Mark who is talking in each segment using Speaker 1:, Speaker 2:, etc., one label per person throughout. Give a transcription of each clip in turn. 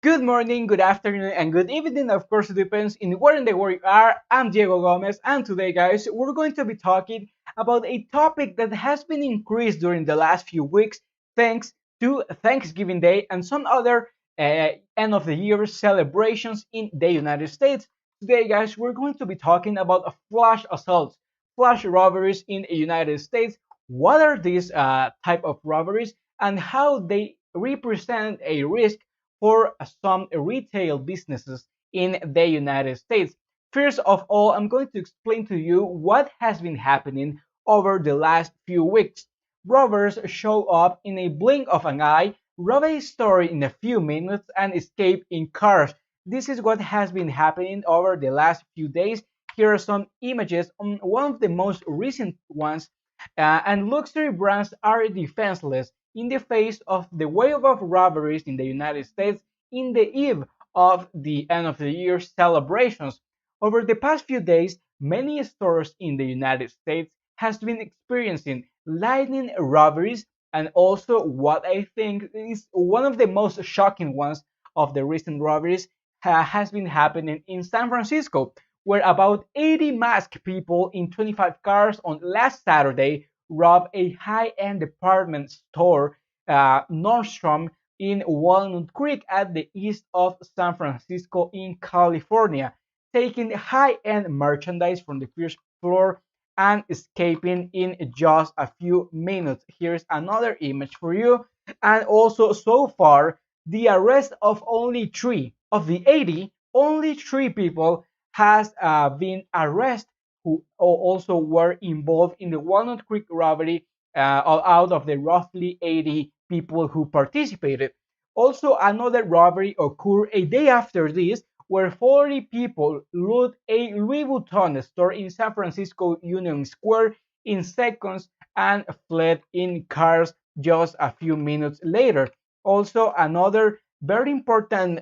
Speaker 1: Good morning, good afternoon, and good evening. Of course, it depends in where in the world you are. I'm Diego Gomez, and today, guys, we're going to be talking about a topic that has been increased during the last few weeks thanks to Thanksgiving Day and some other end of the year celebrations in the United States. Today, guys, we're going to be talking about flash assaults, flash robberies in the United States. What are these type of robberies and how they represent a risk for some retail businesses in the United States. First of all, I'm going to explain to you what has been happening over the last few weeks. Robbers show up in a blink of an eye, rob a store in a few minutes, and escape in cars. This is what has been happening over the last few days. Here are some images on one of the most recent ones, and luxury brands are defenseless in the face of the wave of robberies in the United States in the eve of the end of the year celebrations. Over the past few days, many stores in the United States has been experiencing lightning robberies, and also what I think is one of the most shocking ones of the recent robberies has been happening in San Francisco, where about 80 masked people in 25 cars on last Saturday robbed a high-end department store, Nordstrom, in Walnut Creek at the east of San Francisco in California, taking high-end merchandise from the first floor and escaping in just a few minutes. Here's another image for you. And also, so far, the arrest of only three of the 80, only three people has been arrested who also were involved in the Walnut Creek robbery out of the roughly 80 people who participated. Also, another robbery occurred a day after this, where 40 people loot a Louis Vuitton store in San Francisco Union Square in seconds and fled in cars just a few minutes later. Also, another very important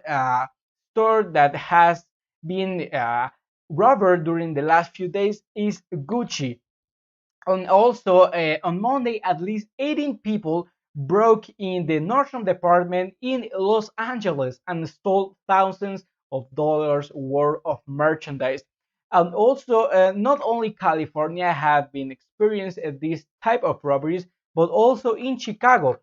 Speaker 1: store that has been robbed during the last few days is Gucci. And also on Monday, at least 18 people broke in the Nordstrom department in Los Angeles and stole thousands of dollars worth of merchandise. And also, not only California have been experiencing this type of robberies, but also in Chicago,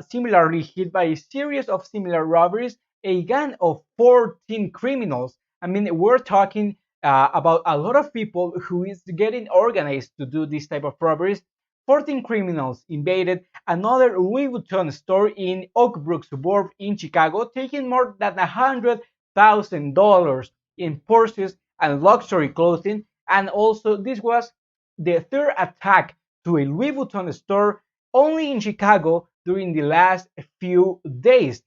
Speaker 1: similarly hit by a series of similar robberies, a gang of 14 criminals. I mean, we're talking about a lot of people who is getting organized to do this type of robberies. 14 criminals invaded another Louis Vuitton store in Oak Brook suburb in Chicago, taking more than $100,000 in purses and luxury clothing. And also, this was the third attack to a Louis Vuitton store only in Chicago during the last few days.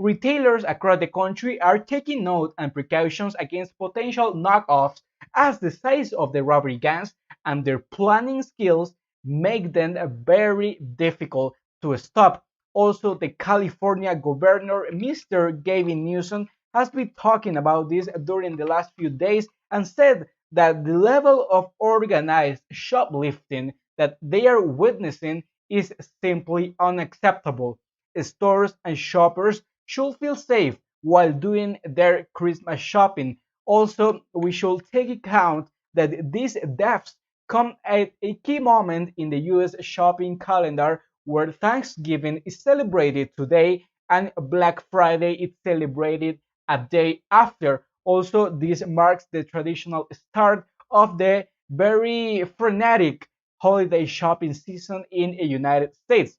Speaker 1: Retailers across the country are taking note and precautions against potential knockoffs as the size of the robbery gangs and their planning skills make them very difficult to stop. Also, the California governor, Mr. Gavin Newsom, has been talking about this during the last few days and said that the level of organized shoplifting that they are witnessing is simply unacceptable. Stores and shoppers should feel safe while doing their Christmas shopping. Also, we should take account that these deaths come at a key moment in the US shopping calendar where Thanksgiving is celebrated today and Black Friday is celebrated a day after. Also, this marks the traditional start of the very frenetic holiday shopping season in the United States.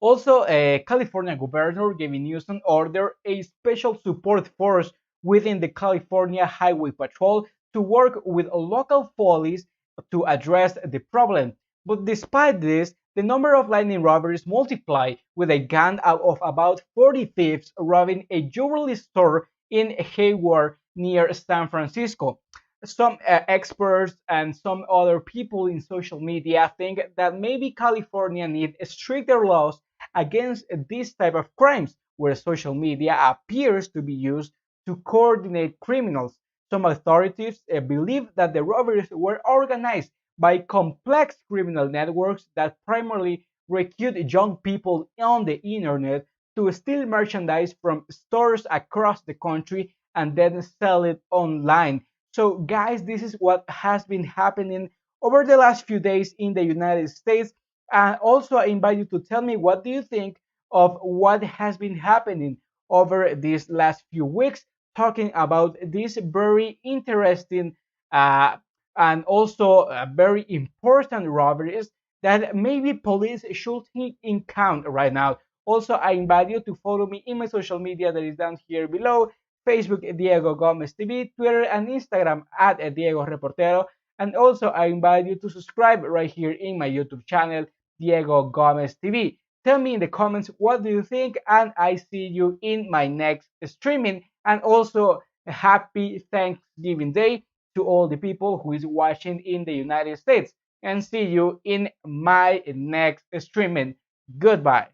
Speaker 1: Also, California Governor Gavin Newsom ordered a special support force within the California Highway Patrol to work with local police to address the problem. But despite this, the number of lightning robberies multiplied, with a gang of about 40 thieves robbing a jewelry store in Hayward near San Francisco. Some experts and some other people in social media think that maybe California needs stricter laws against this type of crimes, where social media appears to be used to coordinate criminals. Some authorities believe that the robberies were organized by complex criminal networks that primarily recruit young people on the internet to steal merchandise from stores across the country and then sell it online. So, guys, this is what has been happening over the last few days in the United States. And also, I invite you to tell me what do you think of what has been happening over these last few weeks, talking about these very interesting uh, and also very important robberies that maybe police should take in count right now. Also, I invite you to follow me in my social media that is down here below: Facebook Diego Gomez TV, Twitter and Instagram at Diego Reportero. And also, I invite you to subscribe right here in my YouTube channel, Diego Gomez TV. Tell me in the comments what do you think, and I see you in my next streaming. And also, a happy Thanksgiving Day to all the people who is watching in the United States. And see you in my next streaming. Goodbye.